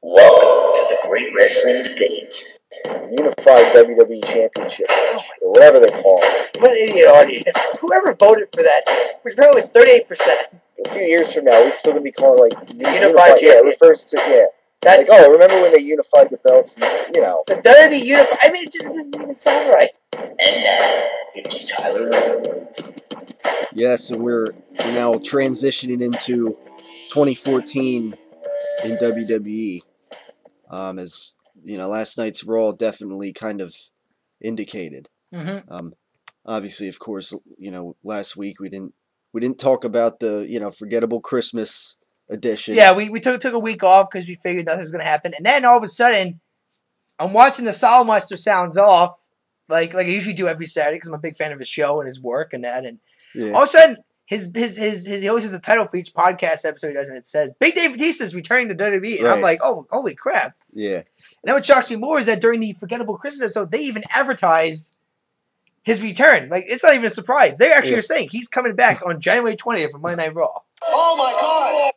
Welcome to the Great Wrestling Debate. Unified WWE Championship match, or whatever they call it. What an idiot audience. Whoever voted for that, which probably was 38%. A few years from now, we're still going to be calling like the Unified Yeah, it refers to, That's like, oh, remember when they unified the belts? And, you know. the WWE Unified. I mean, it just doesn't even sound right. And now, here's Tyler. Yeah, so we're now transitioning into 2014 in WWE. As you know, last night's Raw definitely kind of indicated. Mm-hmm. Obviously, of course, you know, last week we didn't talk about the forgettable Christmas edition. Yeah, we took a week off because we figured nothing was going to happen. And then all of a sudden, I'm watching the Solomeister Sounds Off, like I usually do every Saturday because I'm a big fan of his show and his work and that. And all of a sudden, he always has a title for each podcast episode he does, and it says, Big Dave Batista is returning to WWE. And I'm like, oh, holy crap. Yeah. And then what shocks me more is that during the Forgettable Christmas episode, they even advertise his return. Like, it's not even a surprise. They actually are saying he's coming back on January 20th for Monday Night Raw. Oh my God!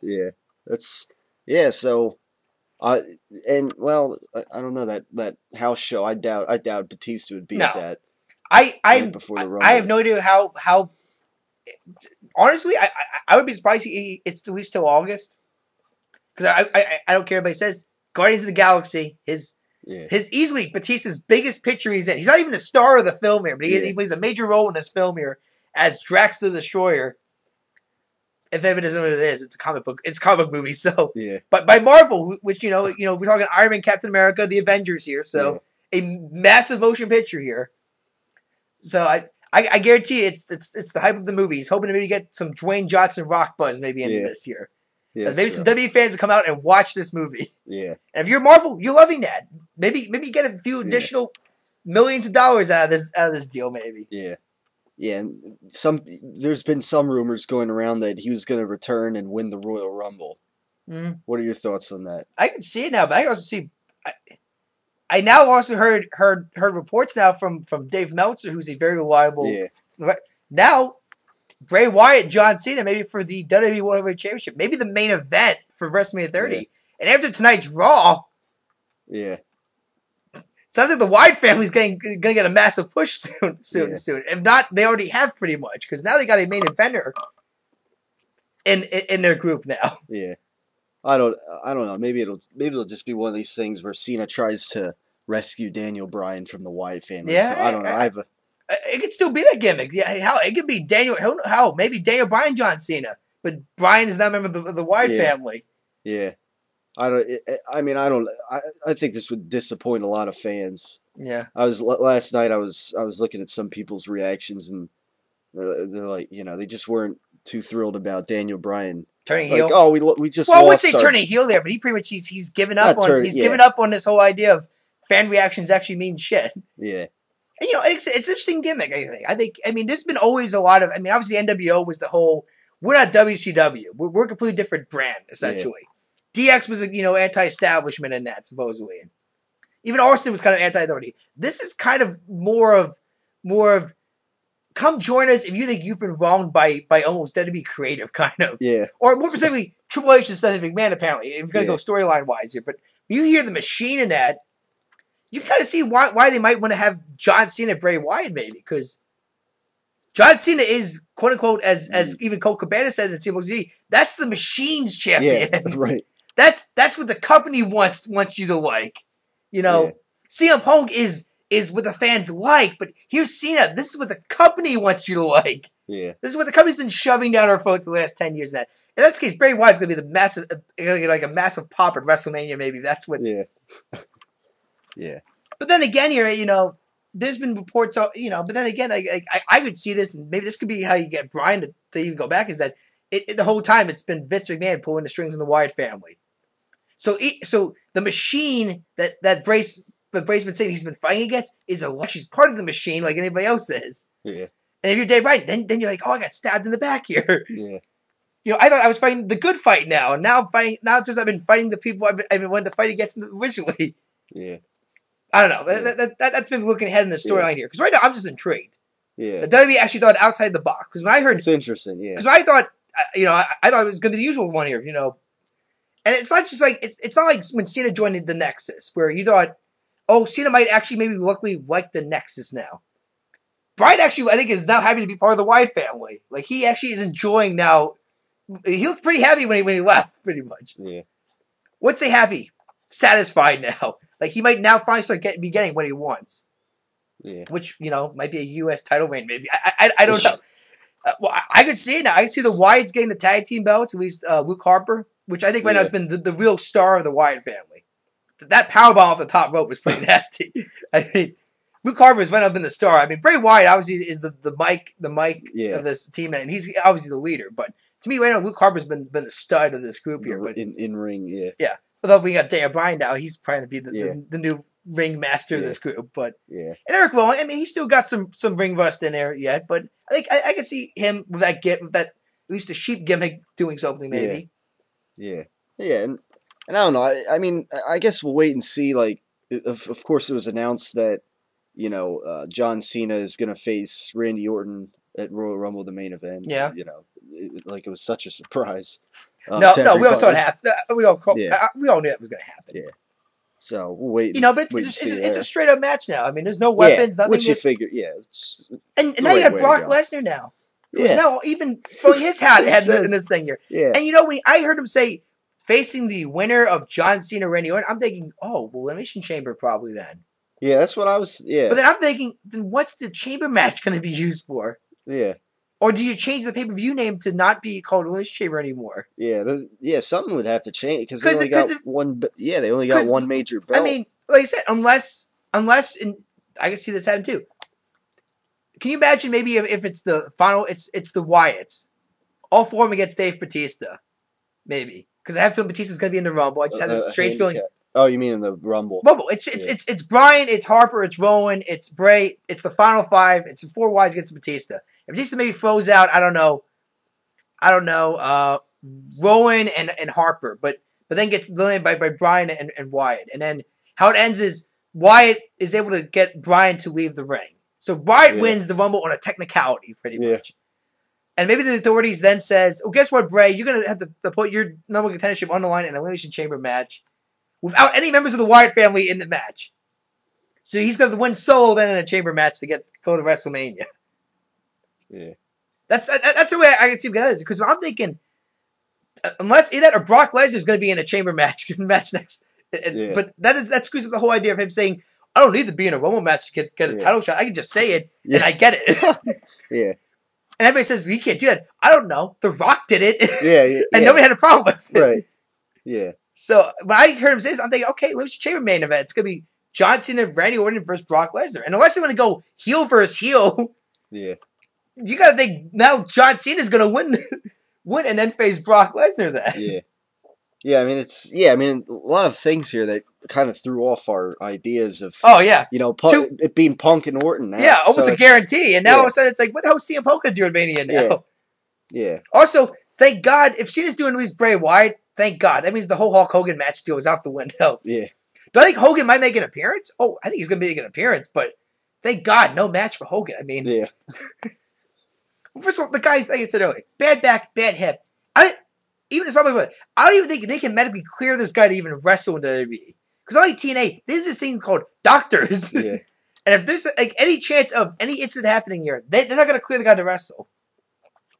Yeah. So, and well, I don't know that house show. I doubt Batista would be at that. Before the Rumble. I have no idea how. Honestly, I would be surprised it's at least till August, because I don't care. But it says Guardians of the Galaxy. His easily Batista's biggest picture he's in. He's not even the star of the film here, but he plays a major role in this film here as Drax the Destroyer. If anybody doesn't know what it is, it's a comic book. It's a comic movie. So, but by Marvel, which we're talking Iron Man, Captain America, the Avengers here. So a massive motion picture here. So I guarantee it's the hype of the movie. He's hoping to maybe get some Dwayne Johnson rock buzz maybe into this year. Yeah, maybe some WWE fans will come out and watch this movie. Yeah. And if you're Marvel, you're loving that. Maybe get a few additional millions of dollars out of this deal, maybe. Yeah. Yeah, and there's been some rumors going around that he was going to return and win the Royal Rumble. Mm. What are your thoughts on that? I can see it now, but I can also see. I now also heard reports now from Dave Meltzer, who's a very reliable. Yeah. Now, Bray Wyatt, John Cena, maybe for the WWE World Heavyweight Championship, maybe the main event for WrestleMania 30, and after tonight's Raw. Yeah. Sounds like the Wyatt family's gonna get a massive push soon. If not, they already have pretty much, because now they got a main eventer in their group now. Yeah, I don't know. Maybe it'll just be one of these things where Cena tries to rescue Daniel Bryan from the Wyatt family. Yeah, so I don't know. It could still be that gimmick. Yeah, how it could be Daniel? How maybe Daniel Bryan, John Cena, but Bryan is not a member of the Wyatt family. Yeah. I think this would disappoint a lot of fans. Yeah. Last night I was looking at some people's reactions, and they're like, they just weren't too thrilled about Daniel Bryan turning heel. Oh, we just. Well, I would say turning heel there, but he pretty much he's given up on given up on this whole idea of fan reactions actually mean shit. Yeah. And it's an interesting gimmick. I think there's been always a lot of. Obviously NWO was the whole. We're not WCW. We're a completely different brand essentially. Yeah. DX was anti-establishment in that, supposedly. And even Austin was kind of anti-authority. This is kind of more of come join us if you think you've been wronged by almost dead to be creative, kind of. Yeah. Or more specifically, Triple H and Stephanie McMahon, apparently, if you're going to go storyline-wise here. But when you hear the Machine in that, you kind of see why they might want to have John Cena, Bray Wyatt, maybe. Because John Cena is, quote-unquote, as even Colt Cabana said in CMOC, that's the Machine's champion. Yeah, right. That's what the company wants you to like. CM Punk is what the fans like, but here's Cena. This is what the company wants you to like. Yeah. This is what the company's been shoving down our throats for the last 10 years. In that case, Bray Wyatt's going to be a massive pop at WrestleMania, maybe. That's what. Yeah. Yeah. But then again here, there's been reports, but then again, I could see this, and maybe this could be how you get Bryan to even go back, is that the whole time it's been Vince McMahon pulling the strings in the Wyatt family. So the Machine that Brace been saying he's been fighting against she's part of the Machine like anybody else is. Yeah. And if you're Dave Bryan, then you're like, oh, I got stabbed in the back here. Yeah. I thought I was fighting the good fight now, and now I've been fighting the people I've been wanting to fight against originally. Yeah. I don't know. That's been looking ahead in the storyline here, because right now I'm just intrigued. Yeah. The WWE actually thought outside the box, because when I heard it's interesting. Yeah. Because I thought I thought it was going to be the usual one here. And it's not just like it's not like when Cena joined the Nexus, where you thought, oh, Cena might actually maybe luckily like the Nexus now. Bryan actually, I think, is now happy to be part of the Wyatt family. Like, he actually is enjoying now. He looked pretty happy when he left, pretty much. Yeah. What's say happy? Satisfied now. Like, he might now finally start be getting what he wants. Yeah. Which, might be a U.S. title reign, maybe. I don't know. Well, I could see it now. I could see the Wyatts getting the tag team belts, at least Luke Harper, which I think right now has been the real star of the Wyatt family. That powerbomb off the top rope was pretty nasty. I mean, Luke Harper has went up in the star. I mean, Bray Wyatt obviously is the mic of this team, and he's obviously the leader. But to me, right now, Luke Harper's been the stud of this group here. But in ring, yeah. Yeah. Although we got Daniel Bryan now, he's trying to be the new ring master of this group. But and Eric Rowan, I mean, he's still got some ring rust in there yet. But I think I can see him with that at least the sheep gimmick doing something maybe. Yeah. And I don't know. I mean, I guess we'll wait and see. Like, of course, it was announced that John Cena is going to face Randy Orton at Royal Rumble, the main event. Yeah. It was such a surprise. No, we all saw it happen. We all knew that was going to happen. Yeah. So we'll wait. But it's a straight up match now. I mean, there's no weapons, nothing. Which you figure, and now you got Brock Lesnar now. Who's now even throwing his hat in this thing here. Yeah. And when I heard him say facing the winner of John Cena, Randy Orton, I'm thinking, oh, well, Elimination Chamber probably then. Yeah, that's what I was. Yeah. But then I'm thinking, then what's the chamber match going to be used for? Yeah. Or do you change the pay-per-view name to not be called Elimination Chamber anymore? Yeah, something would have to change because they only got one. Yeah, they only got one major belt. I mean, like I said, unless I can see this happen too. Can you imagine maybe if it's the final? It's the Wyatts, all four of them against Dave Bautista, maybe because I have a feeling Batista's going to be in the Rumble. I just have this strange feeling. Oh, you mean in the Rumble? It's Bryan, it's Harper, it's Rowan, it's Bray, it's the final five. It's the four Wyatts against Batista. If Batista maybe throws out, I don't know, Rowan and Harper, but then gets eliminated by Bryan and Wyatt. And then how it ends is Wyatt is able to get Bryan to leave the ring. So Wyatt wins the Rumble on a technicality, pretty much. And maybe the authorities then says, oh, guess what, Bray? You're going to have to put your number one contendership on the line in an Elimination Chamber match without any members of the Wyatt family in the match. So he's going to win solo then in a chamber match to go to WrestleMania. Yeah. That's the way I can see it because I'm thinking unless either that or Brock Lesnar is going to be in a chamber match next, but that screws up the whole idea of him saying I don't need to be in a Rumble match to get a title shot. I can just say it and I get it. Yeah. And everybody says we can't do that. I don't know. The Rock did it. Yeah. And nobody had a problem with it. Right. Yeah. So when I heard him say this, I'm thinking, okay, Elimination Chamber main event. It's gonna be John Cena, Randy Orton versus Brock Lesnar. And unless they want to go heel versus heel, you gotta think now John Cena's gonna win and then face Brock Lesnar then. Yeah, I mean a lot of things here that kind of threw off our ideas of it being Punk and Orton now. Yeah, almost a guarantee. And now all of a sudden it's like, what the hell is CM Punk gonna do in Mania now? Yeah. Also, thank God, if Cena's doing at least Bray Wyatt, thank God. That means the whole Hulk Hogan match deal is out the window. Yeah. Do I think Hogan might make an appearance? Oh, I think he's gonna make an appearance, but thank God, no match for Hogan. I mean, well, first of all, the guy's, like I said earlier, bad back, bad hip. I don't even think they can medically clear this guy to even wrestle in the WWE. Because like TNA, there's this thing called doctors. Yeah. And if there's any chance of any incident happening here, they're not going to clear the guy to wrestle.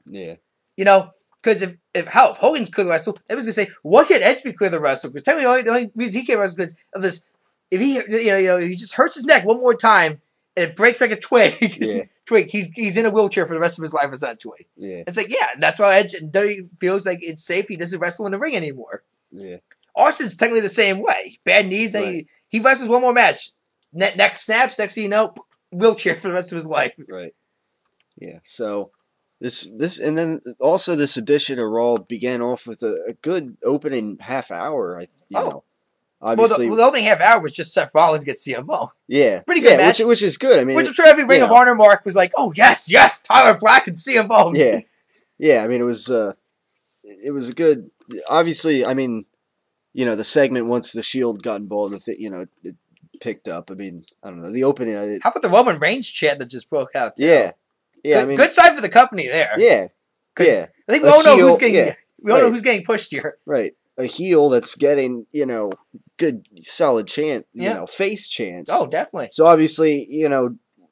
Yeah. Because if Hogan's clear to wrestle, everyone's going to say, why can't Edge be clear to wrestle? Because technically the only reason he can't wrestle is because of this. If he just hurts his neck one more time and it breaks like a twig. Twig, he's in a wheelchair for the rest of his life essentially. Yeah. It's like, that's why Edge feels like it's safe. He doesn't wrestle in the ring anymore. Yeah. Austin's technically the same way. Bad knees. Right. He wrestles one more match. Neck snaps. Next thing you know, wheelchair for the rest of his life. Right. Yeah. So this and then also this edition of Raw began off with a good opening half hour. Obviously, the opening half hour was just Seth Rollins gets CM Punk. Yeah. Pretty good match. Which is good. I mean, which I'm sure every Ring of Honor mark was like, oh yes, Tyler Black and CM Punk. Yeah. Yeah. I mean, it was a good. Obviously, I mean, the segment once the Shield got involved with it, it picked up. I mean, I don't know the opening. How about the Roman Reigns chant that just broke out? Too? Yeah. Yeah. Good sign for the company there. Yeah. Yeah. I think we all know who's getting. We all know who's getting pushed here. Right. a heel that's getting, good solid chance, face chance. Oh, definitely. So obviously,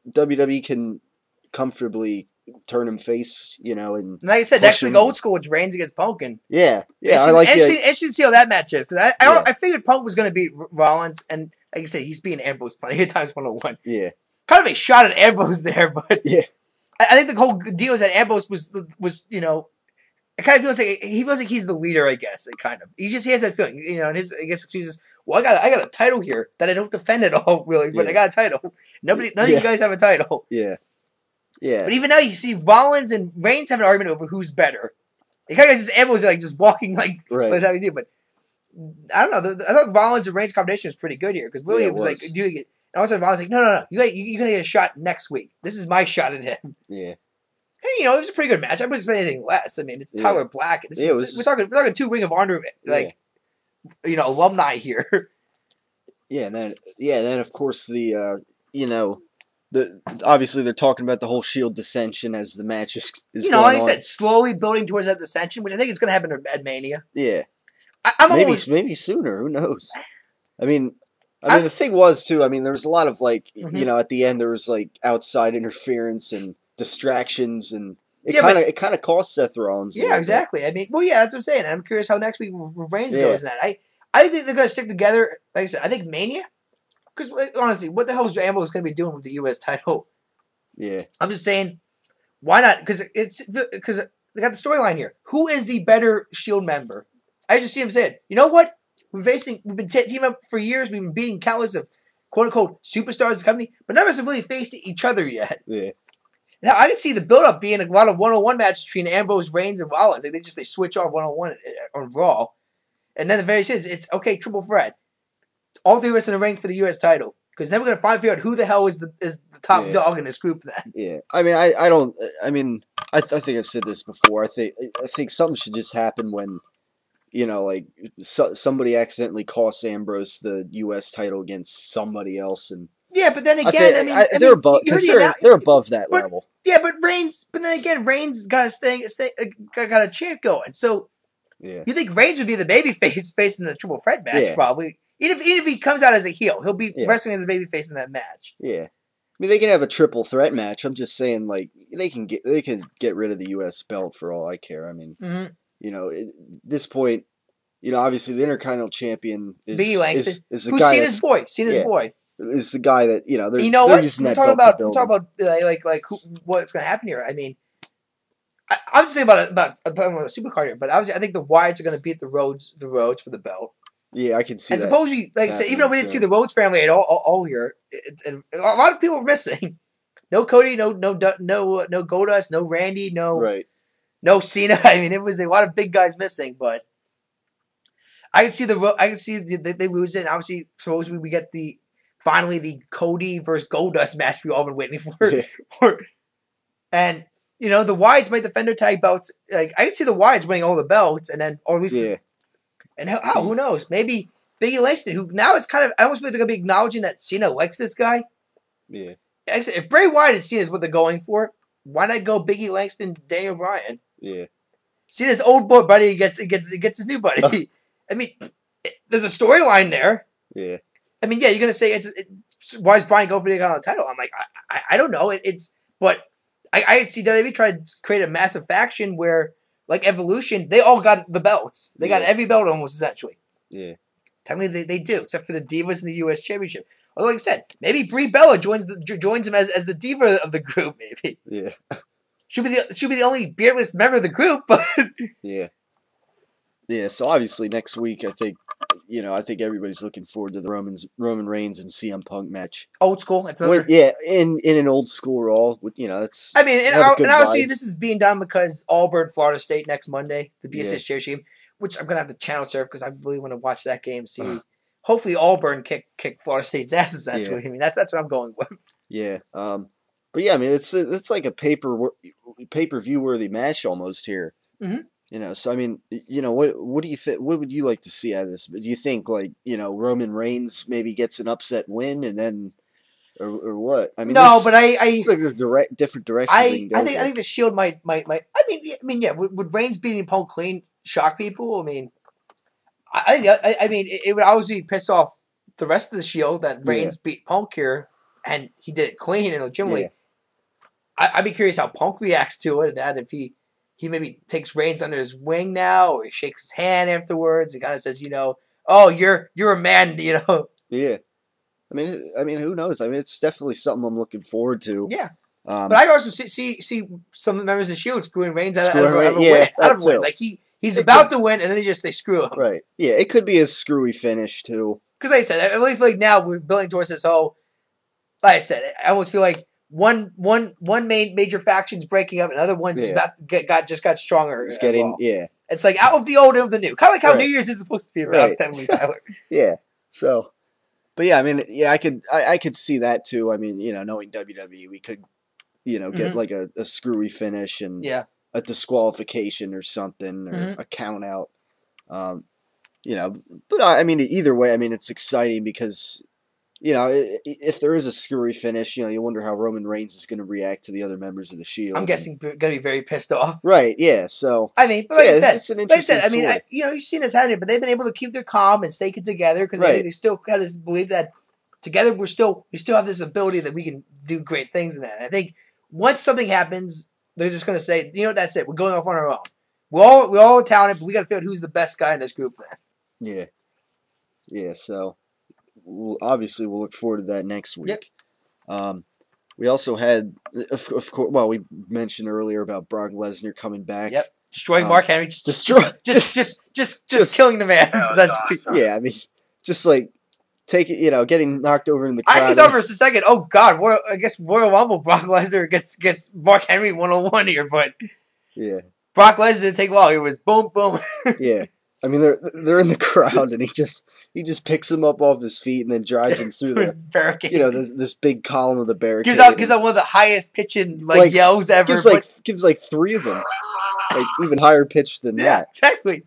WWE can comfortably turn him face, and like I said, next week old school, it's Reigns against Punk, and I like it. Interesting to see how that match is, because I figured Punk was going to beat Rollins, and like I said, he's beating Ambrose plenty of times 101. Yeah, kind of a shot at Ambrose there, but yeah, I think the whole deal is that Ambrose was it kind of feels like he feels like he's the leader, I guess. It kind of he has that feeling, and his I guess excuses. Well, I got a title here that I don't defend at all, really, but I got a title. None of you guys have a title. Yeah. Yeah. But even now, you see Rollins and Reigns have an argument over who's better. It kind of just Ambrose just walking right. What's having to do, but I don't know. I thought Rollins and Reigns combination was pretty good here because really it was like doing it. And also Rollins like, no, you're gonna get a shot next week. This is my shot at him. Yeah. And, it was a pretty good match. I wouldn't expect anything less. I mean, it's Tyler Black. We're talking 2 Ring of Honor alumni here. Yeah, and then of course obviously they're talking about the whole Shield dissension as the match is going like I on. said, slowly building towards that dissension, which I think is going to happen at Mania. Yeah, maybe sooner. Who knows? I mean, the thing was too. I mean, there was a lot of at the end there was outside interference and distractions, and it kind of cost Seth Rollins. Yeah, exactly. I mean, that's what I'm saying. I'm curious how next week Reigns goes in that. I think they're going to stick together. Like I said, I think Mania. Because honestly, what the hell is Ambrose going to be doing with the U.S. title? Yeah, I'm just saying, why not? Because they got the storyline here. Who is the better Shield member? I just see him saying, you know what? We've been teaming up for years. We've been beating countless of quote unquote superstars of the company, but none of us have really faced each other yet. Yeah. Now I can see the build up being a lot of 1-on-1 matches between Ambrose, Reigns, and Rollins. Like they switch off 1-on-1 on Raw, and then the very soon it's okay, triple threat. All 3 of us in the ring for the U.S. title. Because then we're going to figure out who the hell is the top dog in this group then. Yeah. I mean, I think I've said this before. I think something should just happen when, somebody accidentally costs Ambrose the U.S. title against somebody else. And yeah, but then again, they're above that level. Yeah, but then again, Reigns got a chant going. So you think Reigns would be the baby facing the triple threat match, probably. Even if he comes out as a heel, he'll be wrestling as a babyface in that match. Yeah, I mean they can have a triple threat match. I'm just saying, they can get rid of the U.S. belt for all I care. I mean, at this point, obviously the Intercontinental Champion is Biggie Langston, is the who's guy Cena's boy. Cena's boy is the guy that they're what using we're that talking belt about. What's going to happen here? I mean, I'm just thinking about a supercard here, but obviously I think the Wyatts are going to beat the Rhodes for the belt. Yeah, I can see that. And supposedly, like I said, even though we didn't see the Rhodes family at all here, and a lot of people were missing. No Cody, no Goldust, no Randy, no Cena. I mean, it was a lot of big guys missing. But I can see they lose it. And obviously, supposedly we get finally the Cody versus Goldust match we've all been waiting for. And the Wyatts might defend their tag belts. Like I can see the Wyatts winning all the belts, and then or at least. And who knows? Maybe Biggie Langston, who now it's kind of, I almost feel like they're going to be acknowledging that Cena likes this guy. Yeah. If Bray Wyatt and Cena is what they're going for, why not go Biggie Langston, Daniel Bryan? Yeah. Cena's old boy buddy gets his new buddy. I mean, there's a storyline there. Yeah. I mean, you're going to say, why is Bryan going for the title? I'm like, I don't know. But I see WWE try to create a massive faction where, like Evolution, they all got the belts. They got every belt almost, essentially. Yeah. Technically, they do, except for the Divas in the U.S. Championship. Although, like I said, maybe Brie Bella joins him as the diva of the group, maybe. Yeah. She'll be the only beardless member of the group, but... Yeah. Yeah, so obviously next week, I think everybody's looking forward to the Roman Reigns and CM Punk match. Old school. That's another... in an old school Raw. That's... I mean, and obviously this is being done because Auburn, Florida State next Monday, the BSS Championship game, which I'm going to have to channel surf because I really want to watch that game, see... Hopefully Auburn kick Florida State's ass, essentially. Yeah. I mean, that's what I'm going with. Yeah. But yeah, I mean, it's like a pay-per-view worthy match almost here. Mm-hmm. So I mean, what do you think? What would you like to see out of this? Do you think Roman Reigns maybe gets an upset win and then, or what? I mean, no, but I like there's different directions. I think the Shield might. I mean, yeah. Would Reigns beating Punk clean shock people? I mean, I mean, it would always be piss off the rest of the Shield that Reigns beat Punk here, and he did it clean and legitimately. I'd be curious how Punk reacts to it, and if he maybe takes Reigns under his wing now, or he shakes his hand afterwards. He kind of says, oh, you're a man, Yeah. I mean, who knows? I mean, it's definitely something I'm looking forward to. Yeah. But I also see some members of the Shield screwing Reigns out of a win. Like he's about to win, and then they screw him. Right. Yeah, it could be a screwy finish too. Because like I said, I really feel like now we're building towards this whole. Like I said, I almost feel like one major faction's breaking up, and other one's just got stronger. It's getting It's like out of the old and of the new, kind of like how New Year's is supposed to be about. Tyler. Yeah. So, but yeah, I mean, I could see that too. I mean, knowing WWE, we could, get like a screwy finish and a disqualification or something or a count out. But I mean, either way, I mean, it's exciting because. If there is a screwy finish, you wonder how Roman Reigns is going to react to the other members of the Shield. I'm guessing going to be very pissed off. Right, yeah, so... I mean, but like I said, it's an interesting story. You've seen this happening, but they've been able to keep their calm and stay together because they still have this belief that together we still have this ability that we can do great things in that. And I think once something happens, they're just going to say, that's it. We're going off on our own. We're all talented, but we got to figure out who's the best guy in this group then. Yeah. Yeah, so... Obviously, we'll look forward to that next week. Yep. We also had, of course, well, we mentioned earlier about Brock Lesnar coming back. Yep. Destroying Mark Henry. Just killing the man. Awesome. Yeah, I mean, just like getting knocked over in the crowd. I actually thought for a second, oh God, I guess Royal Rumble, Brock Lesnar gets Mark Henry 1-on-1 here, but Brock Lesnar didn't take long. It was boom, boom. Yeah. I mean, they're in the crowd, and he just picks him up off his feet and then drives him through the barricade. This big column of the barricade. Gives out one of the highest pitching yells ever. Gives like 3 of them, like even higher pitched than that. Exactly.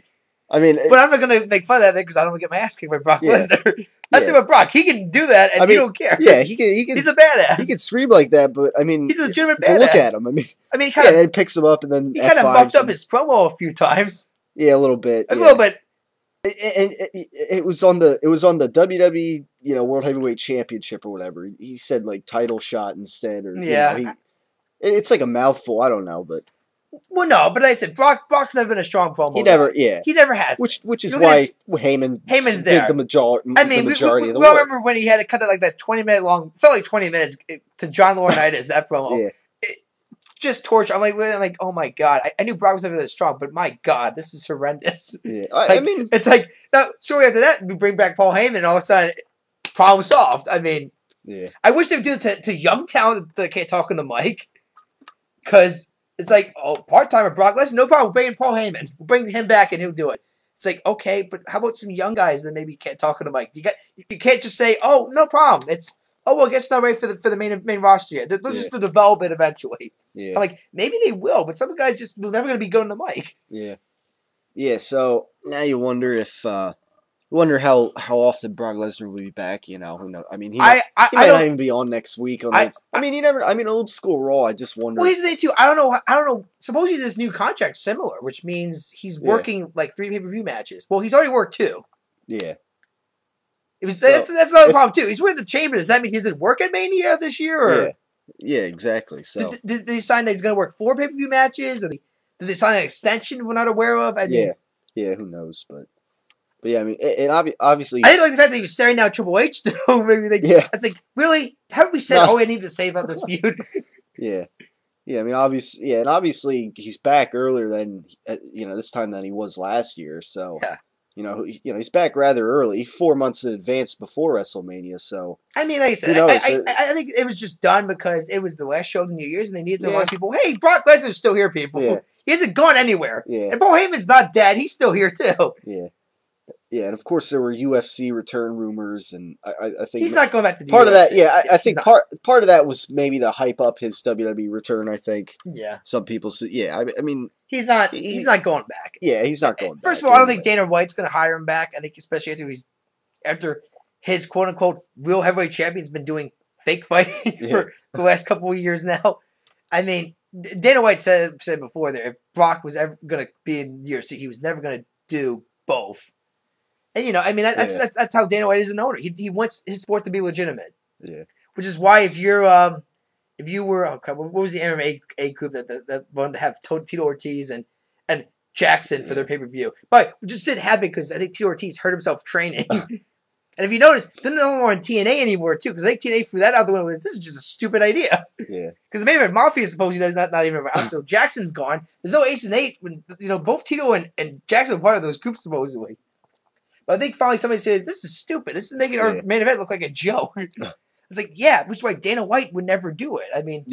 I mean, but I'm not gonna make fun of that because I don't want to get my ass kicked by Brock Lesnar. I say about Brock, he can do that, and you don't care. Yeah, he can. He's a badass. He can scream like that, but I mean, he's a legitimate badass. Look at him. I mean, he kind of he picks him up and then he kind of buffed up his promo a few times. Yeah, a little bit. A little bit. And it was on the WWE World Heavyweight Championship or whatever. He said like title shot instead, or it's like a mouthful. I don't know, but no. But like I said Brock's never been a strong promo. He never has. Which is why Heyman's there. Did the majority. I mean, we of the work. Remember when he had to cut that like that 20-minute long, felt like 20 minutes to John Laurinaitis that promo. Yeah. Just torture. I'm like, oh my God. I knew Brock was never that strong, but my God, this is horrendous. Yeah, I mean, it's like shortly after that, we bring back Paul Heyman, and all of a sudden, problem solved. I mean, I wish they would do it to young talent that can't talk on the mic, because it's like, part-timer Brock Lesnar, no problem. We'll bring in Paul Heyman. We'll bring him back, and he'll do it. It's like, okay, but how about some young guys that maybe can't talk on the mic? You can't just say, oh, no problem. It's well, guess not ready for the main roster yet. They'll just develop it eventually. Yeah. I'm like, maybe they will, but some guys they're never going to be good on the mic. Yeah. Yeah, so now you wonder how often Brock Lesnar will be back, Who knows? I mean, he might not even be on next week. Old school Raw, I just wonder. Well, here's the thing, too. I don't know. Supposedly this new contract's similar, which means he's working like 3 pay-per-view matches. Well, he's already worked 2. Yeah. That's another problem, too. He's with the Chamber. Does that mean he doesn't work at Mania this year? Or? Yeah, exactly. So Did they sign that he's going to work 4 pay-per-view matches? Or did they sign an extension we're not aware of? I mean, who knows? But yeah, I mean, and obviously... I didn't like the fact that he was staring down Triple H, though. It's like, really? Haven't we said all we need to say about this feud? Yeah. Yeah, I mean, obviously he's back earlier than, this time than he was last year, so... Yeah. He's back rather early, 4 months in advance before WrestleMania. So I mean, like I said, I think it was just done because it was the last show of the New Year's, and they needed to remind people, "Hey, Brock Lesnar's still here, people. He hasn't gone anywhere. And Paul Heyman's not dead; he's still here too." Yeah, yeah, and of course there were UFC return rumors, and I think he's not going back to the part UFC. Of that. Yeah, I think part of that was maybe to hype up his WWE return. I think. Yeah. Some people say, I mean. He's not going back. Yeah, he's not going back. First of all, I don't think Dana White's going to hire him back. I think especially after his quote-unquote real heavyweight champion's been doing fake fighting for the last couple of years now. I mean, Dana White said before that if Brock was ever going to be in UFC, he was never going to do both. And I mean that's how Dana White is an owner. He wants his sport to be legitimate. Yeah. Which is why if you were what was the MMA group that wanted to have Tito Ortiz and Jackson for their pay-per-view, but it just didn't happen because I think Tito Ortiz hurt himself training. And if you notice, they're no more on TNA anymore too, because I think TNA threw that out the window. This is just a stupid idea. Yeah. Because the main event Mafia is supposedly not even around, so Jackson's gone. There's no Ace and Eight when both Tito and Jackson were part of those groups supposedly. But I think finally somebody says this is stupid. This is making our main event look like a joke. It's like which is why Dana White would never do it. I mean,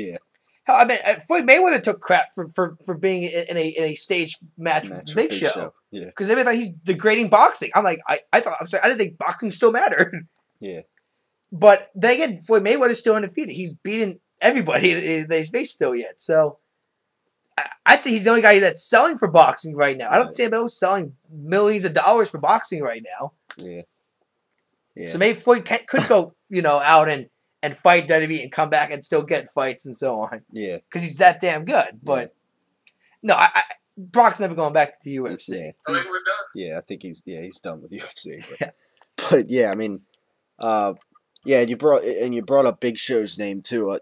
hell, I mean Floyd Mayweather took crap for being in a stage match with Big Show. Yeah, because they thought he's degrading boxing. I'm like, I didn't think boxing still mattered. Yeah, but then again, Floyd Mayweather's still undefeated. He's beaten everybody that he's faced still yet. So I'd say he's the only guy that's selling for boxing right now. I don't see anybody else selling millions of dollars for boxing right now. Yeah. Yeah. So maybe Floyd could go, out and fight WWE and come back and still get fights and so on. Yeah, because he's that damn good. But no, Brock's never going back to the UFC. Yeah, we're done. Yeah, I think he's done with UFC. But yeah, I mean, you brought up Big Show's name too.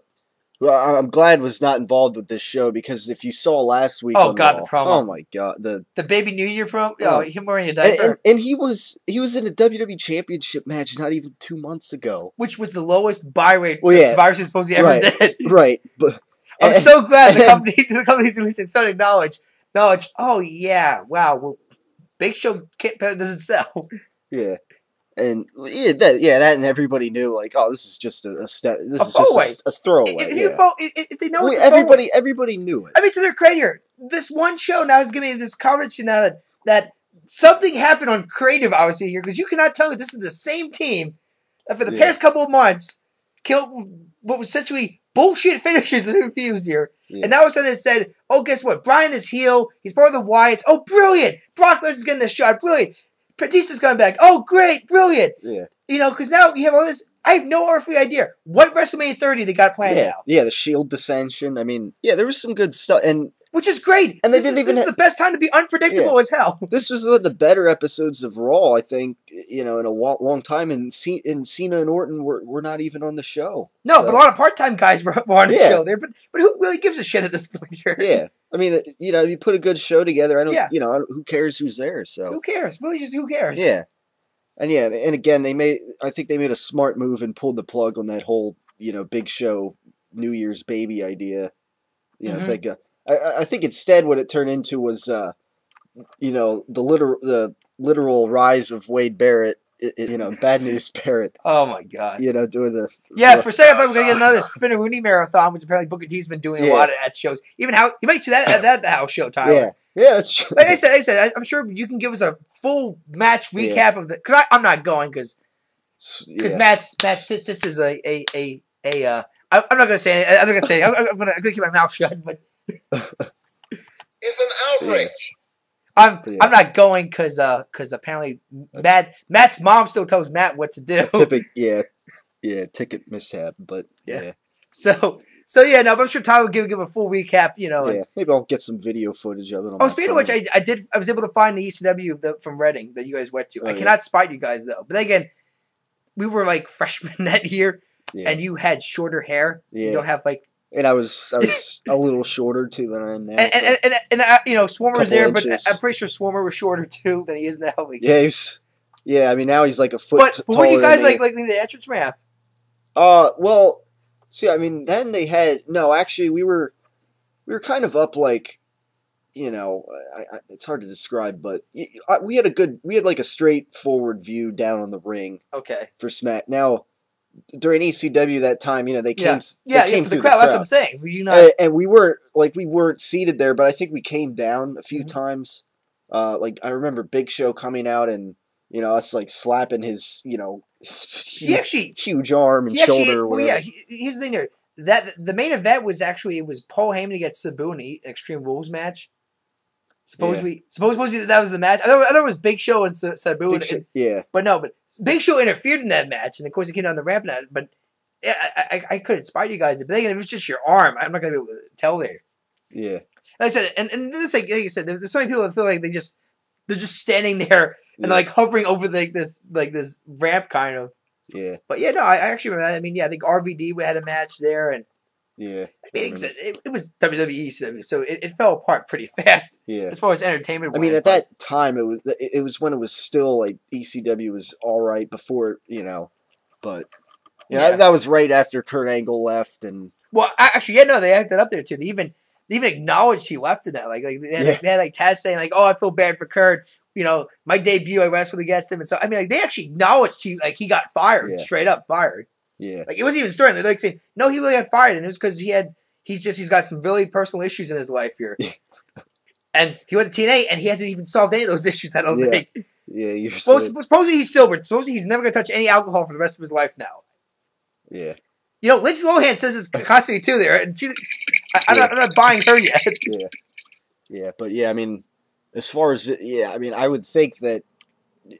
Well, I'm glad was not involved with this show because if you saw last week, the promo. Oh my god, the Baby New Year promo. Him wearing a diaper, and he was in a WWE Championship match not even 2 months ago, which was the lowest buy rate Survivor Series supposedly ever did. Right, but I'm so glad the company's at least starting knowledge. Oh yeah, wow. Well, Big Show doesn't sell. Yeah. And that and everybody knew this is just a step. This is just a throwaway. If they know everybody knew it. I mean, to their credit here, this one show now is giving me this confidence now that something happened on creative obviously here because you cannot tell me this is the same team that for the past couple of months killed what was essentially bullshit finishes and reviews here. Yeah. And now all of a sudden it said, oh, guess what? Bryan is heel. He's part of the Wyatts. Oh, brilliant! Brock Lesnar's getting a shot. Brilliant. Batista's coming back. Oh, great. Brilliant. Yeah. Because now you have all this. I have no earthly idea what WrestleMania 30 they got planned now. Yeah, the Shield dissension. I mean, there was some good stuff. Which is great. And this is the best time to be unpredictable as hell. This was one of the better episodes of Raw, I think, in a long time. And Cena and Orton were not even on the show. No, but a lot of part-time guys were on the show there. But who really gives a shit at this point here? Yeah. I mean, you put a good show together. I don't, who cares who's there? So who cares? Really, just who cares? Yeah. And again, I think they made a smart move and pulled the plug on that whole, Big Show New Year's baby idea. I think instead what it turned into was, the literal rise of Wade Barrett, Bad News Barrett. Oh my god. Doing the for a second I thought we were gonna get another Spinneroonie marathon, which apparently Booker T's been doing a lot at shows. Even he might do that at the house show, Tyler. Yeah, that's true. Like I said, I'm sure you can give us a full match recap of the because I'm not going because Matt's sister's I'm not gonna say it. I'm not gonna say it. I'm gonna keep my mouth shut. But it's an outrage. I'm not going because apparently Matt's mom still tells Matt what to do. Ticket mishap, but yeah. But I'm sure Tyler will give a full recap. Maybe I'll get some video footage of it. Speaking of which, I was able to find the ECW from Reading that you guys went to. I cannot spite you guys though. But then again, we were like freshmen that year, and you had shorter hair. Yeah. You don't have like. And I was a little shorter too than I am now. And Swarmer's there, but I'm pretty sure Swarmer was shorter too than he is now. Like, I mean now he's like a foot taller. But what do you guys like the entrance ramp? Well, see, I mean then they had actually we were kind of up like, it's hard to describe, but we had like a straightforward view down on the ring. Okay. For Smack now. During ECW that time, they came. They came for the crowd. That's what I'm saying. Were you not? And we weren't seated there, but I think we came down a few times. Like I remember Big Show coming out and us like slapping his huge arm and shoulder. Here's the thing there. That the main event was it was Paul Heyman against Sabu in the Extreme Rules match. Supposedly that was the match. I thought it was Big Show and Sabu. But Big Show interfered in that match, and of course he came down the ramp. But I could inspire you guys. But again, if it's just your arm, I'm not gonna be able to tell there. Yeah. Like I said, and this like you said, there's so many people that feel like they're just standing there and like hovering over this ramp kind of. Yeah. But yeah, no, I actually remember that. I mean, yeah, I think RVD we had a match there, and yeah, I mean, it was WWE, so it fell apart pretty fast. Yeah. As far as entertainment. I mean, at that time, it was when it was still like ECW was all right before, but. Yeah, that was right after Kurt Angle left, and actually, yeah, no, they had that up there too. They even acknowledged he left in that. Like they had like Taz saying like, "Oh, I feel bad for Kurt. My debut, I wrestled against him," and so I mean, like they actually acknowledged he got fired, straight up fired. Yeah, like it wasn't even stirring. They're like saying, "No, he really got fired, and it was because he's got some really personal issues in his life here." And he went to TNA, and he hasn't even solved any of those issues. I don't think. Yeah, you're supposedly he's sober. Supposedly he's never going to touch any alcohol for the rest of his life now. Yeah. Lindsay Lohan says it's constantly too there, and I'm not buying her yet. Yeah. Yeah, but yeah, I mean, as far as I mean, I would think that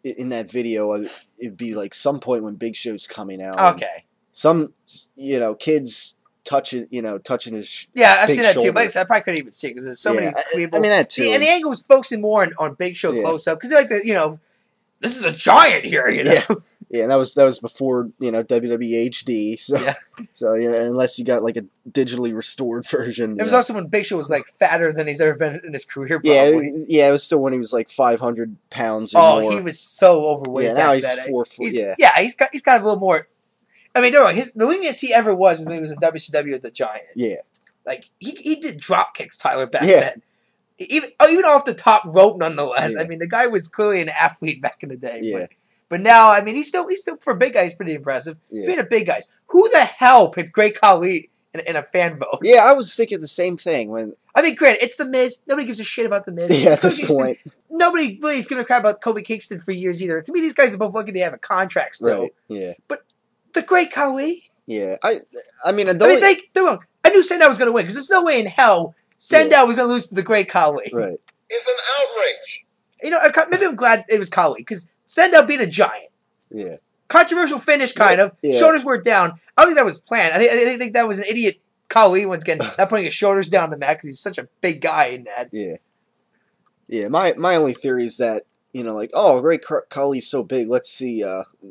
in that video it'd be like some point when Big Show's coming out. Okay. Some kids touching his I've seen that shoulder. too, but I probably couldn't even see it because there's so many people. I mean that too. And the angle was focusing more on Big Show close up because they're like this is a giant here, Yeah, and that was before WWE HD. So unless you got like a digitally restored version. It was also when Big Show was like fatter than he's ever been in his career. Probably. Yeah, it was still when he was like 500 pounds. Or more. He was so overweight. Yeah, now he's 4 foot. He's kind of a little more. I mean, no, the leanest he ever was when he was in WCW as the Giant. Yeah, like he did drop kicks, Tyler, back then. Even off the top rope, nonetheless. Yeah. I mean, the guy was clearly an athlete back in the day. Yeah. But now, I mean, he's still for a big guy, he's pretty impressive. Speaking of big guys, who the hell picked Great Khali in a fan vote? Yeah, I was thinking the same thing when. I mean, granted, it's The Miz. Nobody gives a shit about The Miz. Yeah, at this point. Nobody really is giving a crap about Kobe Kingston for years either. To me, these guys are both lucky to have a contract still. Right. Yeah. But the Great Khali. Yeah, I mean, I knew Sandow was going to win because there's no way in hell Sandow was going to lose to the Great Khali. Right. It's an outrage. Maybe I'm glad it was Khali because Sandow beat a Giant. Yeah. Controversial finish, kind of. Yeah. Shoulders were down. I don't think that was planned. I think that was an idiot Khali once again not putting his shoulders down to Matt because he's such a big guy in that. Yeah. Yeah. My only theory is that Great Khali's so big. Let's see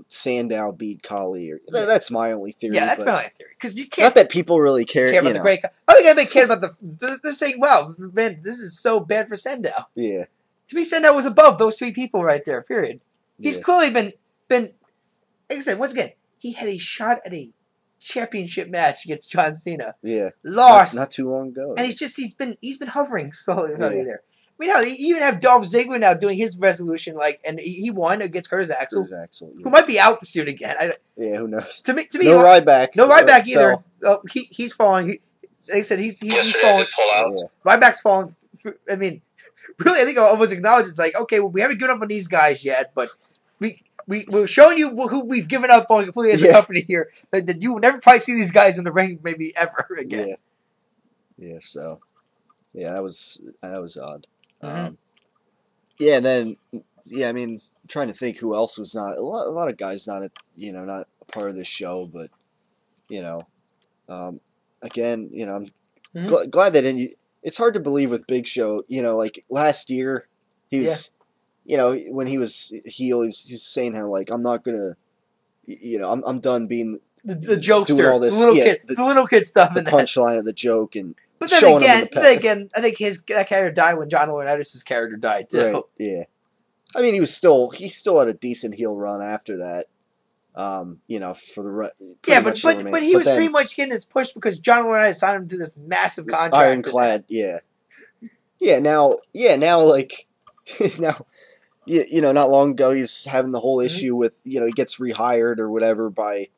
Sandow beat Khali. That's my only theory. Yeah, that's my only theory because you can't. Not that people really care about the Great. I think anybody cared about they're saying, "Wow, man, this is so bad for Sandow." Yeah. To me, Sandow was above those three people right there. Period. He's clearly been. Like I said, once again, he had a shot at a championship match against John Cena. Yeah. Lost not too long ago. And he's been hovering slowly there. I mean, hell, you even have Dolph Ziggler now doing his resolution, and he won against Curtis Axel, who might be out soon again. Who knows? To me, no Ryback. No Ryback either. Oh, he's falling. Like I said, he's falling. Ryback's falling. I mean, really, I think I almost acknowledge it's like, okay, well, we haven't given up on these guys yet, but we're showing you who we've given up on completely as a company here. That you will never probably see these guys in the ring maybe ever again. Yeah. So, that was odd. Mm-hmm. I mean, I'm trying to think who else was not a lot of guys not a part of this show, but again, I'm glad that it's hard to believe with Big Show. Like last year, he was, when he was heel, he was saying how I'm not gonna, I'm done being the jokester, doing all this, the little kid stuff, the punchline of the joke and. But then again, I think that character died when John Laurinaitis' character died too. Right, yeah. I mean, he still had a decent heel run after that. For the but he was pretty much getting his push because John Laurinaitis signed him to this massive contract. Ironclad, Now, not long ago he was having the whole issue with he gets rehired or whatever by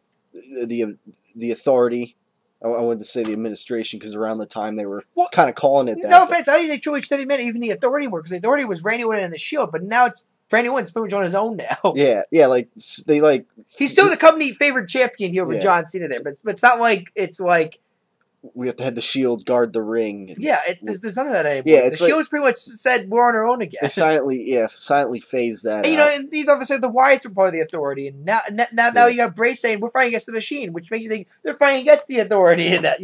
the authority. I wanted to say the administration because around the time they were kind of calling it that. No offense, I think they Triple H never meant even the authority more because the authority was Randy Orton and the Shield, but now it's Randy Orton's pretty much on his own now. Yeah, he's still the company favorite champion here with John Cena there, but it's not like it's like we have to have the Shield guard the ring. There's none of that anymore. Yeah, the Shield's pretty much said we're on our own again. They silently phased that. And, and you obviously the Wyatts were part of the authority, and now you got Bray saying we're fighting against the Machine, which makes you think they're fighting against the authority in that.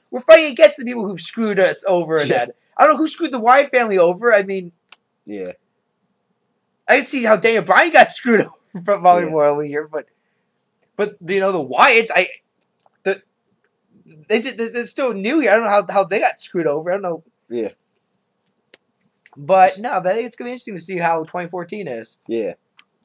We're fighting against the people who've screwed us over in that. I don't know who screwed the Wyatt family over. I mean, I can see how Daniel Bryan got screwed over probably more earlier, but you know the Wyatts, they're still new here. I don't know how they got screwed over. I don't know. Yeah. But no, but I think it's gonna be interesting to see how 2014 is. Yeah,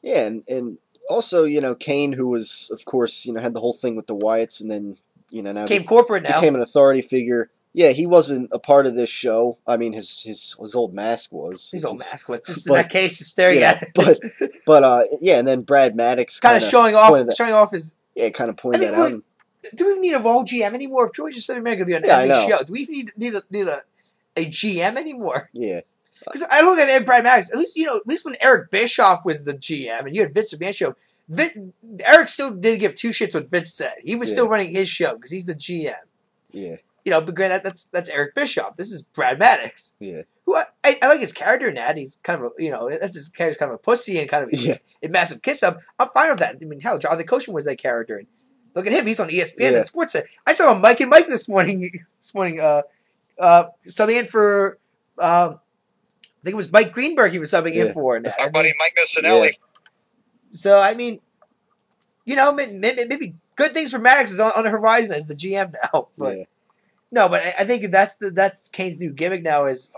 yeah, and also Kane, who was of course had the whole thing with the Wyatts, and then now corporate now, became an authority figure. Yeah, he wasn't a part of this show. I mean, his old mask was. His old mask was just in that case, just staring at it. But yeah, and then Brad Maddox kind of showing off his. Yeah, kind of pointing that out. Do we even need a Raw GM anymore? If George said we're going to be on every show, do we even need a GM anymore? Yeah. Because I look at Brad Maddox. At least when Eric Bischoff was the GM and you had Vince McMahon show, Eric still didn't give two shits what Vince said. He was still running his show because he's the GM. Yeah. But granted, that's Eric Bischoff. This is Brad Maddox. Yeah. Who I like his character in that. He's kind of that's his character's kind of a pussy and kind of a massive kiss up. I'm fine with that. I mean, hell, Jonathan Coachman was that character. And look at him. He's on ESPN and Sports Center. I saw Mike and Mike this morning. Subbing in for. I think it was Mike Greenberg he was subbing in for. Our buddy Mike Missinelli. Yeah. So, I mean, maybe good things for Maddox is on the horizon as the GM now. But no, but I think that's Kane's new gimmick now is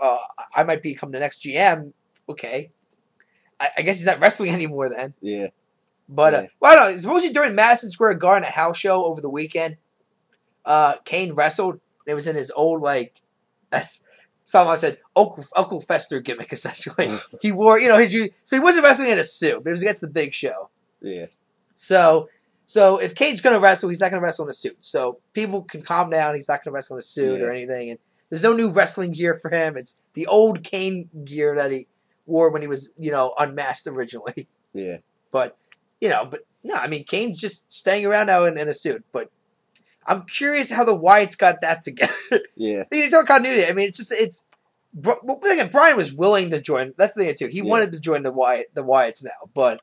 I might become the next GM. Okay. I guess he's not wrestling anymore then. Yeah. But, well, I don't know. Supposedly during Madison Square Garden, a house show over the weekend, Kane wrestled. It was in his old, someone said Uncle Fester gimmick essentially. He wore, so he wasn't wrestling in a suit, but it was against the Big Show. Yeah. So if Kane's gonna wrestle, he's not gonna wrestle in a suit. So people can calm down. He's not gonna wrestle in a suit or anything. And there's no new wrestling gear for him. It's the old Kane gear that he wore when he was, unmasked originally. Yeah. But no, I mean Kane's just staying around now in a suit. But I'm curious how the Wyatts got that together. Yeah. You talk continuity. I mean, again, Brian was willing to join. That's the thing too. He wanted to join the Wyatts now, but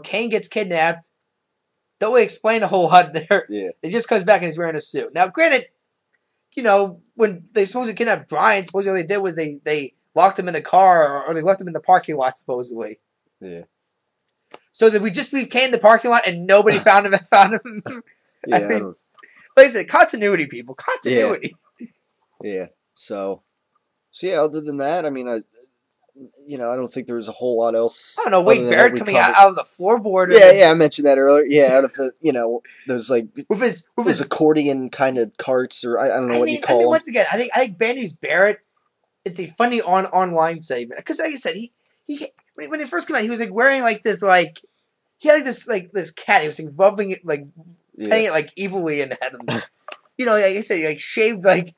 Kane gets kidnapped. Don't really explain a whole lot there. Yeah. He just comes back and he's wearing a suit. Now, granted, when they supposedly kidnapped Brian, supposedly what they did was they locked him in the car or they left him in the parking lot, supposedly. Yeah. So did we just leave Kane in the parking lot and nobody found him? Yeah, I mean, like I said, continuity, people. Continuity. Yeah. So yeah. Other than that, I mean, I don't think there was a whole lot else. I don't know. Wade Barrett coming out of the floorboard. Yeah, I mentioned that earlier. Yeah, out of the those with his accordion kind of carts, or I don't know what you call them. Once again, I think Bad News Barrett. It's a funny online segment because, like I said, he when it first came out, he was wearing this he had this cat. He was rubbing it petting it evilly in the head. Like I said, shaved I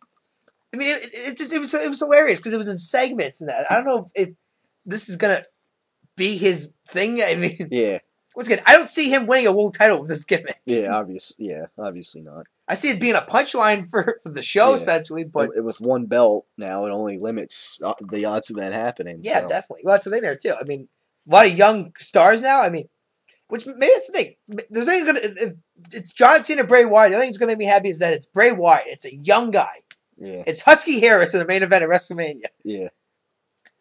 mean, it was hilarious because it was in segments and that. I don't know if this is gonna be his thing. I mean, once again, I don't see him winning a world title with this gimmick. Obviously not. I see it being a punchline for the show essentially, but with one belt now, it only limits the odds of that happening. Yeah, definitely. Well, that's the thing there too. I mean, a lot of young stars now. I mean, which maybe that's the thing. There's only gonna if it's John Cena, Bray Wyatt. The only thing that's gonna make me happy is that it's Bray Wyatt. It's a young guy. Yeah. It's Husky Harris in the main event at WrestleMania. Yeah.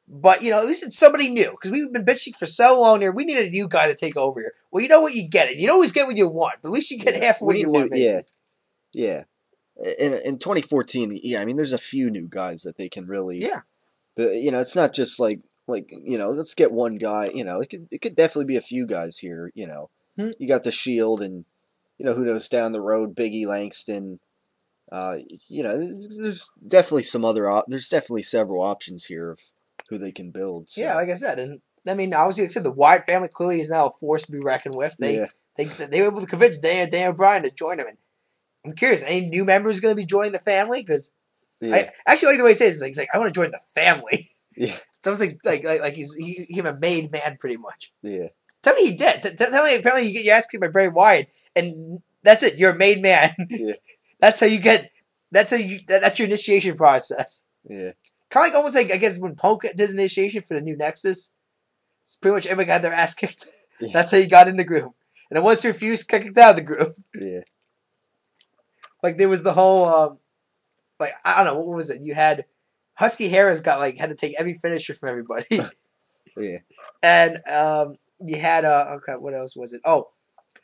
But at least it's somebody new because we've been bitching for so long here. We need a new guy to take over here. Well, you know what, you get it. You always get what you want, but at least you get half of what you want. Yeah. In 2014, I mean, there's a few new guys that they can really. Yeah. But it's not just let's get one guy. It could definitely be a few guys here. You got the Shield, and who knows down the road, Biggie Langston. There's definitely there's definitely several options here of who they can build. So. Yeah, like I said, and I mean, obviously, like I said, the Wyatt family clearly is now a force to be reckoned with. They were able to convince Daniel Bryan to join them, and I'm curious, any new members going to be joining the family? Because I actually like the way he says it. He's like, I want to join the family. Yeah, it's almost like he's a made man pretty much. Yeah, tell me he did. Tell me apparently you get your ass kicked by Bray Wyatt, and that's it. You're a made man. Yeah. That's your initiation process. Yeah. Kind of almost I guess when Punk did initiation for the new Nexus, it's pretty much everybody got their ass kicked. Yeah. That's how you got in the group. And then once you refused, kicked out of the group. Yeah. There was the whole I don't know, what was it? You had Husky Harris had to take every finisher from everybody. Yeah. And you had okay, what else was it? Oh,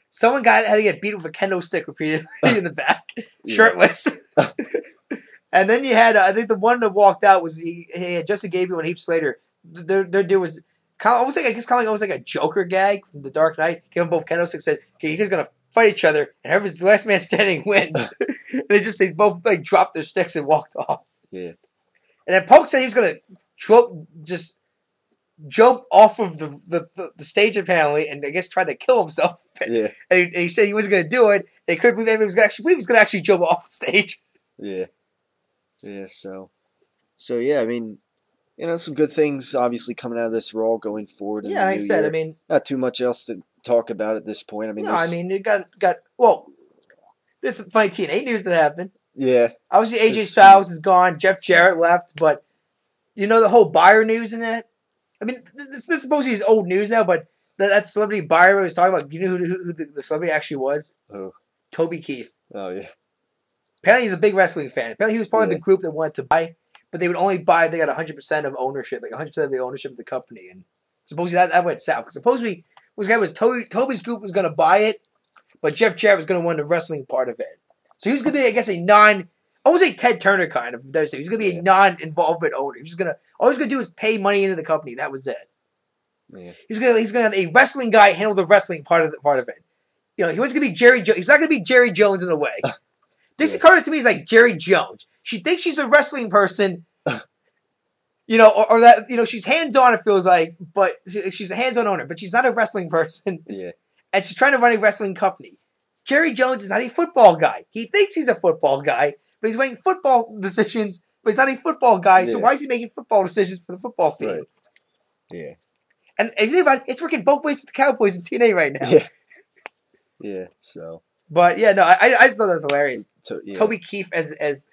someone had to get beat with a kendo stick repeatedly in the back, shirtless. And then you had I think the one that walked out was he had Justin Gabriel and Heath Slater. Their deal was kind of almost like a Joker gag from The Dark Knight. Gave them both kendo sticks. Said, "Okay, you guys gonna fight each other, and whoever's the last man standing wins." And they both like dropped their sticks and walked off. Yeah. And then Polk said he was gonna jump off of the stage apparently, and I guess try to kill himself. Yeah. And he said he wasn't gonna do it. They couldn't believe he was gonna actually jump off the stage. Yeah. Yeah. So yeah, I mean, some good things obviously coming out of this Raw going forward. Yeah, like I said, year. I mean, not too much else to talk about at this point. I mean, no, I mean, it got well. This is funny TNA news that happened. Yeah. Obviously, AJ Styles is gone. Jeff Jarrett left, but the whole buyer news in that. I mean, this supposedly is old news now, but that celebrity buyer was talking about. You know who the celebrity actually was? Who? Toby Keith. Oh yeah. Apparently, he's a big wrestling fan. Apparently, he was part of the group that wanted to buy, but they would only buy. They got 100% of ownership, like 100% of the ownership of the company, and supposedly that went south. Supposedly, Toby's group was going to buy it, but Jeff Jarrett was going to want the wrestling part of it. So he was going to be, I guess, I would say Ted Turner kind of. He was going to be a non-involvement owner. All he was going to do was pay money into the company. That was it. Yeah. He's going to have a wrestling guy handle the wrestling part of it. He wasn't going to be Jerry Jones. He's not going to be Jerry Jones in a way. Dixie Carter to me is like Jerry Jones. She thinks she's a wrestling person, or that she's hands-on. It feels like, but she's a hands-on owner, but she's not a wrestling person. Yeah. And she's trying to run a wrestling company. Jerry Jones is not a football guy. He thinks he's a football guy, but he's making football decisions. But he's not a football guy. So why is he making football decisions for the football team? Right. Yeah. And if you think about it, it's working both ways with the Cowboys and TNA right now. Yeah. Yeah. So. But yeah, no, I just thought that was hilarious. Toby Keith as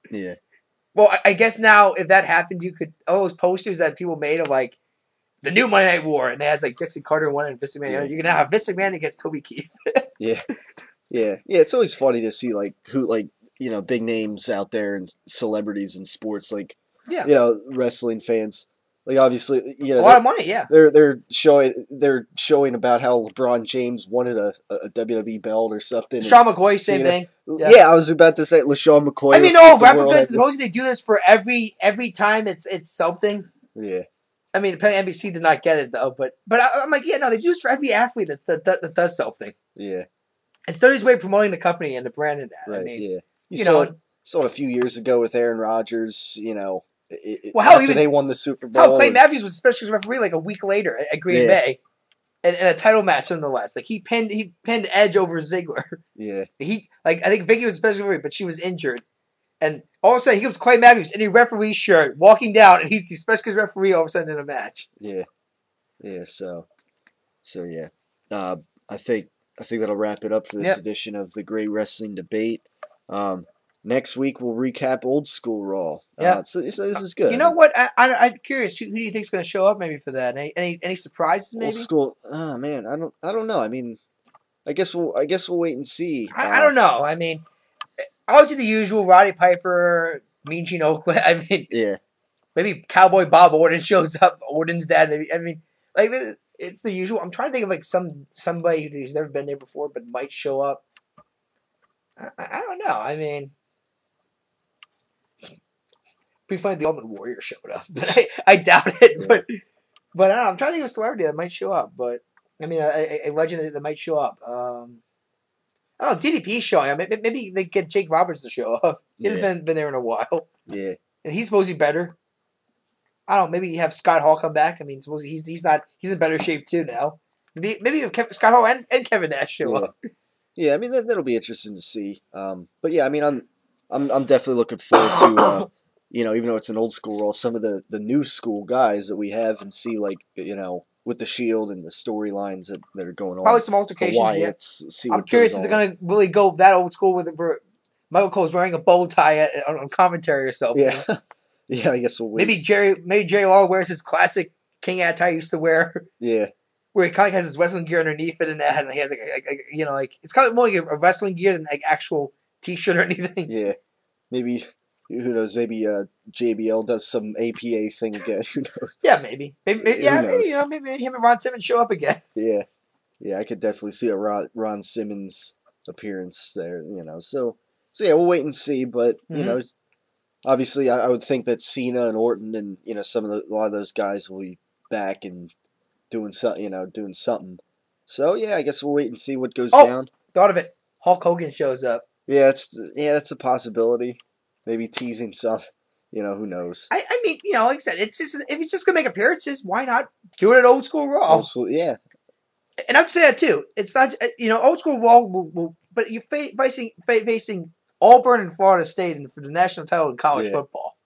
yeah. Well, I guess now if that happened, you could all those posters that people made of like the new Monday Night War, and it has like Dixie Carter one and Vince McMahon. You can now have Vince McMahon against Toby Keith. Yeah. Yeah. It's always funny to see big names out there and celebrities in sports, wrestling fans. Like obviously, a lot of money, yeah. They're showing about how LeBron James wanted a WWE belt or something. Sean McCoy, same thing. Yeah, I was about to say LaShawn McCoy. I mean, replicas. Supposedly they do this for every time it's something. Yeah. I mean, apparently NBC did not get it though, but I'm like, yeah, no, they do this for every athlete that does something. Yeah. It's Stoney's way of promoting the company and the brand and that. Right. I mean, yeah. You saw it a few years ago with Aaron Rodgers. After they won the Super Bowl. Clay Matthews was a special referee like a week later at Green Bay, in a title match nonetheless. Like he pinned Edge over Ziggler. Yeah. I think Vicky was a special referee, but she was injured, and all of a sudden here comes Clay Matthews in a referee shirt walking down, and he's the special referee all of a sudden in a match. Yeah. Yeah. So yeah. I think that'll wrap it up for this edition of the Great Wrestling Debate. Next week we'll recap Old School Raw. Yeah, so this is good. You know what? I'm curious. Who do you think's going to show up maybe for that? Any surprises? Maybe Old School. Oh man, I don't know. I mean, I guess we'll wait and see. I don't know. I mean, obviously the usual: Roddy Piper, Mean Gene Oakland. I mean, yeah. Maybe Cowboy Bob Orton shows up. Orton's dad. Maybe. I mean, it's the usual. I'm trying to think of somebody who's never been there before but might show up. I don't know. I mean. Pretty funny the Ultimate Warrior showed up. But I doubt it. Yeah. But I don't know, I'm trying to think of a celebrity that might show up. But I mean, a legend that might show up. I don't know. DDP's showing up. Maybe they get Jake Roberts to show up. He hasn't been there in a while. Yeah. And he's supposed to be better. I don't know. Maybe you have Scott Hall come back. I mean, suppose he's in better shape too now. Maybe Scott Hall and Kevin Nash show up. Yeah, I mean that'll be interesting to see. But yeah, I mean I'm definitely looking forward to. Even though it's an old school role, some of the new school guys that we have and see, with the Shield and the storylines that are going on. Probably some altercations, I'm curious if they're going to really go that old school with Michael Cole's wearing a bow tie on commentary or something. Yeah. Yeah, I guess we'll wait. Maybe Jerry Lawler wears his classic King attire he used to wear. Yeah. Where he kind of has his wrestling gear underneath it and that, and he has it's kind of more like a wrestling gear than like actual T-shirt or anything. Yeah. Maybe Who knows? Maybe JBL does some APA thing again. Who knows? Yeah, maybe. Yeah, maybe him and Ron Simmons show up again. Yeah, I could definitely see a Ron Simmons appearance there. So yeah, we'll wait and see. But obviously, I would think that Cena and Orton and a lot of those guys will be back and doing something. So yeah, I guess we'll wait and see what goes down. Thought of it. Hulk Hogan shows up. Yeah, that's a possibility. Maybe teasing some. Who knows? I mean, like I said, it's just if he's just gonna make appearances, why not do it at Old School Raw? Old School, yeah. And I'm saying that too. It's not Old School Raw, but you're facing Auburn and Florida State for the national title in college football.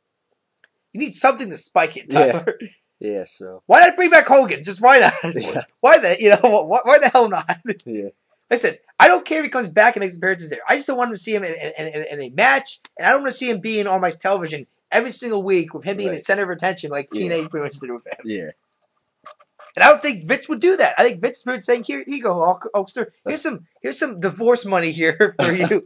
You need something to spike it, Tyler. Yeah. So why not bring back Hogan? Just why not? Yeah. Why why the hell not? Yeah. Listen, I don't care if he comes back and makes appearances there. I just don't want to see him in a match, and I don't want to see him being on my television every single week with him being the center of attention like TNA pretty much did with him. Yeah. And I don't think Vince would do that. I think Vince would saying, "Here you go, Hulkster. Here's some divorce money here for you."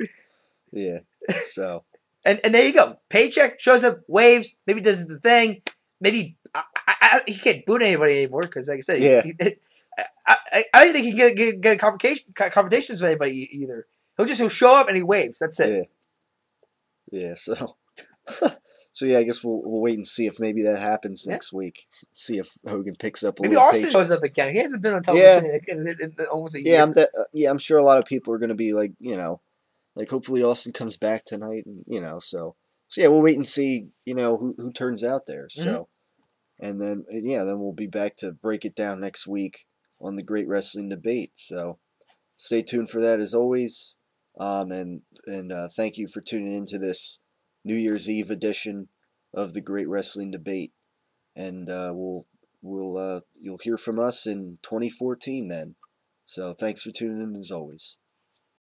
Yeah. So. and there you go. Paycheck shows up, waves, maybe does the thing. Maybe he can't boot anybody anymore because, like I said, I don't think he can get confrontations with anybody either. He'll show up and he waves. That's it. Yeah. So. So yeah, I guess we'll wait and see if maybe that happens next week. See if Hogan picks up. Maybe Austin shows up again. He hasn't been on television in almost a year. I'm sure a lot of people are going to be like, hopefully Austin comes back tonight, and so yeah, we'll wait and see, who turns out there. So, and then we'll be back to break it down next week on the Great Wrestling Debate. So, stay tuned for that as always. And thank you for tuning into this New Year's Eve edition of the Great Wrestling Debate, and you'll hear from us in 2014 then. So thanks for tuning in as always.